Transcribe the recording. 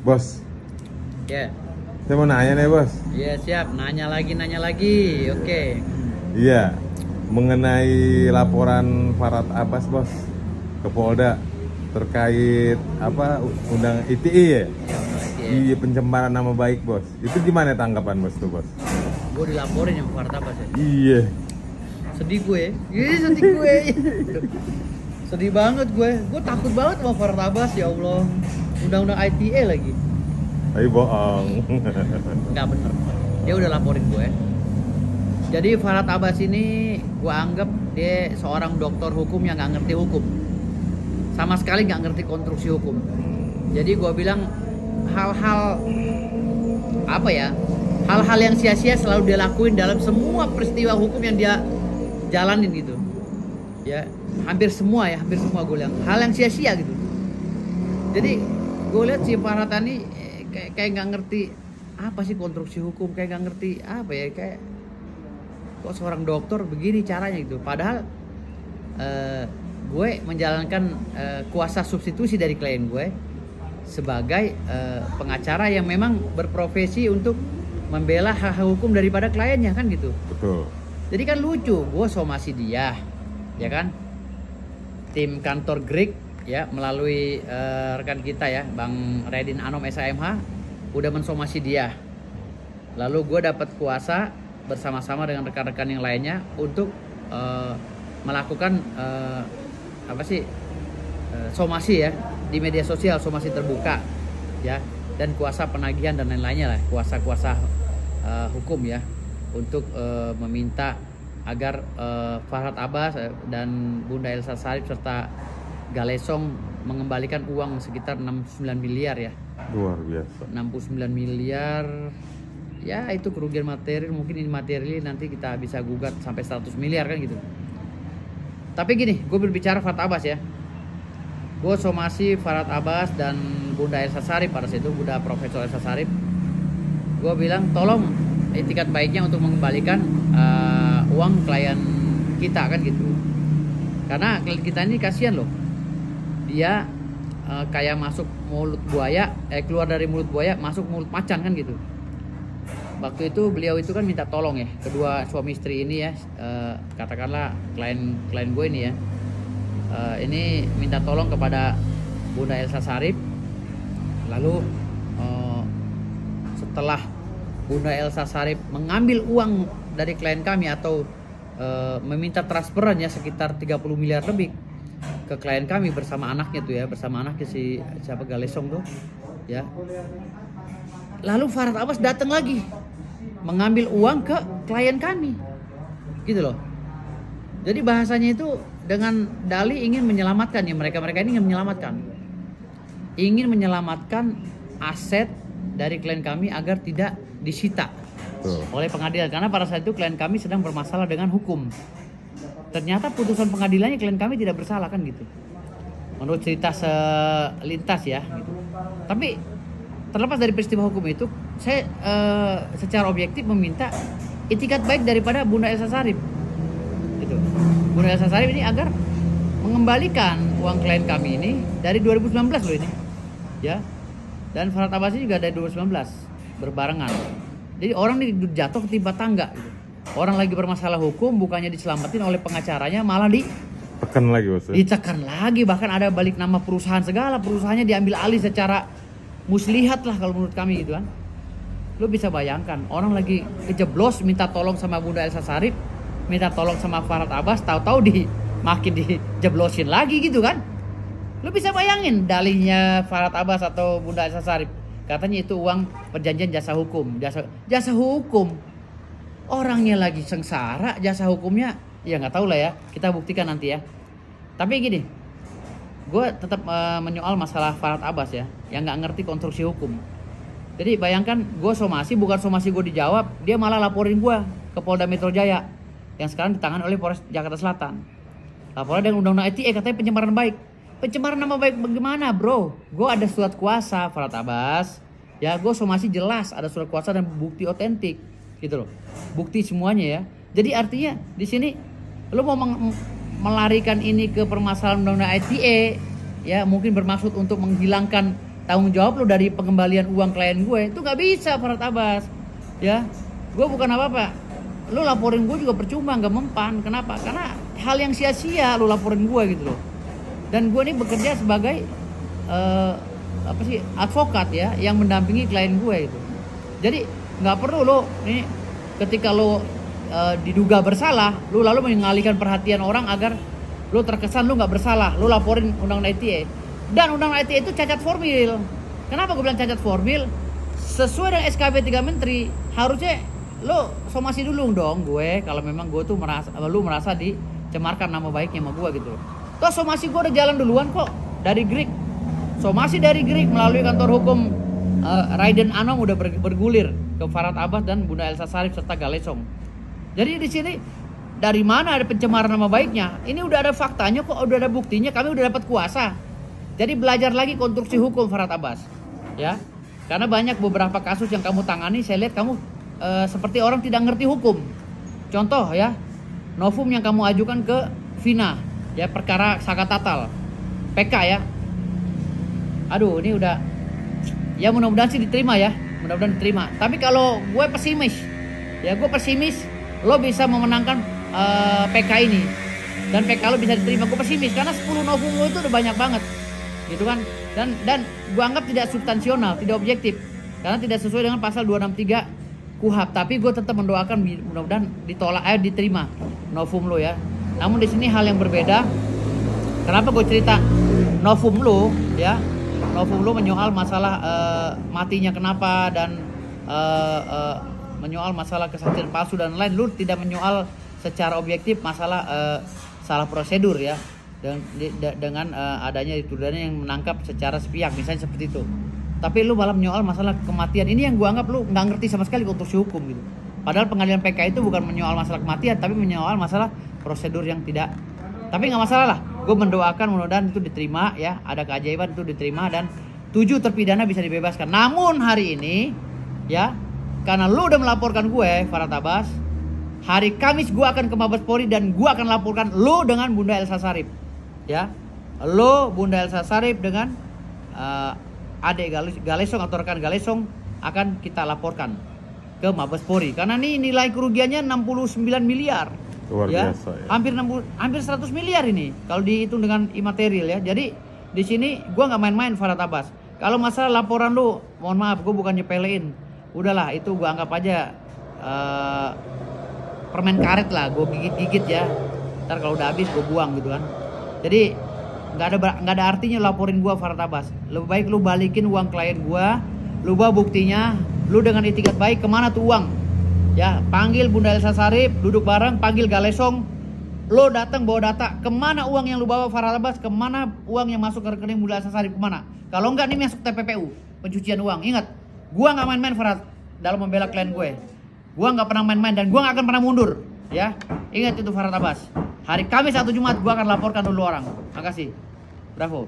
Bos, Ya, saya mau nanya nih bos. ya siap. Nanya lagi. Oke. Iya, mengenai laporan Farhad Abbas bos ke Polda terkait apa undang ITE ya? Iya, pencemaran nama baik bos. Itu gimana tanggapan bos tuh bos? Gue dilaporin yang Farhad Abbas ya. Iya. Sedih gue. Iya, sedih gue. Sedih banget gue. Gue takut banget sama Farhad Abbas, ya Allah. Undang-undang ITE lagi. Ayo bohong. Nggak bener. Dia udah laporin gue. Jadi Farhad Abbas ini gue anggap dia seorang dokter hukum yang nggak ngerti hukum. Sama sekali nggak ngerti konstruksi hukum. Jadi gue bilang hal-hal apa ya? Hal-hal yang sia-sia selalu dia lakuin dalam semua peristiwa hukum yang dia jalanin gitu. Ya, hampir semua gue bilang hal yang sia-sia gitu. Jadi gue lihat si Farhad ini kayak nggak ngerti apa sih konstruksi hukum, kayak nggak ngerti apa ya, kayak kok seorang dokter begini caranya gitu. Padahal gue menjalankan kuasa substitusi dari klien gue sebagai pengacara yang memang berprofesi untuk membela hak hukum daripada kliennya kan gitu. Betul. Jadi kan lucu, gue somasi dia, ya kan? Tim kantor Greek ya melalui rekan kita ya, Bang Redin Anom SAMH udah mensomasi dia. Lalu gue dapat kuasa bersama-sama dengan rekan-rekan yang lainnya untuk melakukan somasi ya di media sosial, somasi terbuka ya, dan kuasa penagihan dan lain-lainnya lah, kuasa-kuasa hukum ya, untuk meminta agar Farhad Abbas dan Bunda Elsa Sharif serta Galesong mengembalikan uang sekitar 69 miliar ya. Luar biasa. 69 miliar ya, itu kerugian materi, mungkin ini materi nanti kita bisa gugat sampai 100 miliar kan gitu. Tapi gini, gue berbicara Farhad Abbas ya. Gue somasi Farhad Abbas dan Bunda Elsa Sharif pada situ, Bunda Profesor Elsa Sharif. Gue bilang tolong itikat baiknya untuk mengembalikan uang klien kita kan gitu. Karena klien kita ini kasihan loh. Dia kayak masuk mulut buaya, keluar dari mulut buaya masuk mulut macan kan gitu. Waktu itu beliau itu kan minta tolong ya, kedua suami istri ini ya, katakanlah klien gue ini ya, ini minta tolong kepada Bunda Elsa Sharif. Lalu setelah Bunda Elsa Sharif mengambil uang dari klien kami atau meminta transferan ya sekitar 30 miliar lebih ke klien kami bersama anaknya tuh ya, bersama anaknya si siapa, Galesong tuh ya. Lalu Farhad Abbas datang lagi mengambil uang ke klien kami gitu loh. Jadi bahasanya itu dengan dalih ingin menyelamatkan ya, mereka ini ingin menyelamatkan aset dari klien kami agar tidak disita oleh pengadilan, karena pada saat itu klien kami sedang bermasalah dengan hukum. Ternyata putusan pengadilannya klien kami tidak bersalah kan gitu, menurut cerita selintas ya gitu. Tapi terlepas dari peristiwa hukum itu, saya secara objektif meminta itikat baik daripada Bunda Elsa Sharif gitu. Bunda Elsa Sharif ini agar mengembalikan uang klien kami ini dari 2019 loh ini ya, dan Farhad Abbas juga dari 2019 berbarengan. Jadi orang ini jatuh ketimpa tangga gitu. Orang lagi bermasalah hukum, bukannya diselamatin oleh pengacaranya, malah Tekan lagi bos. ditekan lagi, bahkan ada balik nama perusahaan segala, perusahaannya diambil alih secara muslihat lah kalau menurut kami gitu kan. Lo bisa bayangkan orang lagi kejeblos minta tolong sama Bunda Elsa Sharif, minta tolong sama Farhad Abbas, tahu-tahu makin dijeblosin lagi gitu kan. Lo bisa bayangin dalihnya Farhad Abbas atau Bunda Elsa Sharif, katanya itu uang perjanjian jasa hukum, jasa hukum. Orangnya lagi sengsara, jasa hukumnya ya nggak tahu lah ya, kita buktikan nanti ya. Tapi gini, gue tetap menyoal masalah Farhad Abbas ya, yang nggak ngerti konstruksi hukum. Jadi bayangkan gue somasi, bukan somasi gue dijawab, dia malah laporin gue ke Polda Metro Jaya yang sekarang ditangani oleh Polres Jakarta Selatan. Laporan dengan undang-undang ITE katanya pencemaran baik. Pencemaran nama baik bagaimana bro? Gue ada surat kuasa Farhad Abbas ya, gue somasi jelas ada surat kuasa dan bukti otentik gitu loh, bukti semuanya ya. Jadi artinya di sini lo mau melarikan ini ke permasalahan undang-undang ITE ya, mungkin bermaksud untuk menghilangkan tanggung jawab lu dari pengembalian uang klien gue, itu nggak bisa Farhad Abbas. Ya, gue bukan apa-apa. Lu laporin gue juga percuma, nggak mempan. Kenapa? Karena hal yang sia-sia lu laporin gue gitu loh. Dan gue ini bekerja sebagai advokat ya, yang mendampingi klien gue itu. Jadi nggak perlu lo ini ketika lo diduga bersalah, lu lalu mengalihkan perhatian orang agar lu terkesan lu nggak bersalah, lu laporin undang-undang ITE. Dan undang-undang ITE itu cacat formil. Kenapa gue bilang cacat formil? Sesuai dengan SKB 3 Menteri, harusnya lu somasi dulu dong gue, kalau memang gue tuh lu merasa dicemarkan nama baiknya sama gue gitu. Toh somasi gue udah jalan duluan kok dari GRIK. Somasi dari GRIK melalui kantor hukum Raiden Anom udah bergulir ke Farhad Abbas dan Bunda Elsa Sarip serta Galesong. Jadi di sini dari mana ada pencemaran nama baiknya? Ini udah ada faktanya kok, udah ada buktinya, kami udah dapat kuasa. Jadi belajar lagi konstruksi hukum Farhad Abbas, ya. Karena banyak beberapa kasus yang kamu tangani, saya lihat kamu seperti orang tidak ngerti hukum. Contoh ya, novum yang kamu ajukan ke Vina, ya perkara Saka Tatal, PK ya. Aduh, ini udah, ya mudah-mudahan sih diterima ya, mudah-mudahan diterima. Tapi kalau gue pesimis, ya gue pesimis, lo bisa memenangkan PK ini dan PK lo bisa diterima. Gue pesimis karena 10 novum lo itu udah banyak banget, gitu kan. Dan gue anggap tidak substansional, tidak objektif, karena tidak sesuai dengan pasal 263 KUHP. Tapi gue tetap mendoakan mudah-mudahan diterima novum lo ya. Namun di sini hal yang berbeda. Kenapa gue cerita novum lo ya? Novum lo menyoal masalah matinya kenapa dan menyoal masalah kesaksian palsu dan lain. Lu tidak menyoal secara objektif masalah salah prosedur ya. Dengan adanya tuduhannya yang menangkap secara sepihak misalnya seperti itu. Tapi lu malah menyoal masalah kematian. Ini yang gua anggap lu nggak ngerti sama sekali konstruksi hukum gitu. Padahal pengadilan PK itu bukan menyoal masalah kematian, tapi menyoal masalah prosedur yang tidak. Tapi nggak masalah lah. Gue mendoakan mudah-mudahan itu diterima ya. Ada keajaiban itu diterima dan 7 terpidana bisa dibebaskan. Namun hari ini ya, karena lu udah melaporkan gue Farhad Abbas, hari Kamis gue akan ke Mabes Polri dan gue akan laporkan lu dengan Bunda Elsa Sarip. Ya, lo Bunda Elsa Sarip dengan adik Galesong atau rekan Galesong akan kita laporkan ke Mabes Polri karena ini nilai kerugiannya 69 miliar. Luar ya, biasa ya. Hampir 100 miliar ini kalau dihitung dengan imaterial ya. Jadi di sini gua nggak main-main Farhad Abbas. Kalau masalah laporan lu, mohon maaf, gue bukan nyepelein. Udahlah, itu gua anggap aja permen karet lah, gue gigit-gigit ya. Ntar kalau udah habis gue buang gitu kan. Jadi nggak ada artinya laporin gua Farhad Abbas. Lebih baik lu balikin uang klien gua, lu bawa buktinya, lu dengan itikat baik kemana tuh uang? Ya, panggil Bunda Elsa Sarip, duduk bareng, panggil Galesong, lo datang bawa data kemana uang yang lu bawa Farhad Abbas, kemana uang yang masuk ke rekening Bunda Elsa Sarip kemana? Kalau enggak nih masuk TPPU, pencucian uang. Ingat, gua nggak main-main Farhad dalam membela klien gue. Gua nggak pernah main-main dan gua nggak akan pernah mundur. Ya, ingat itu Farhad Abbas. Hari Kamis atau Jumat gua akan laporkan dulu orang. Makasih. Bravo.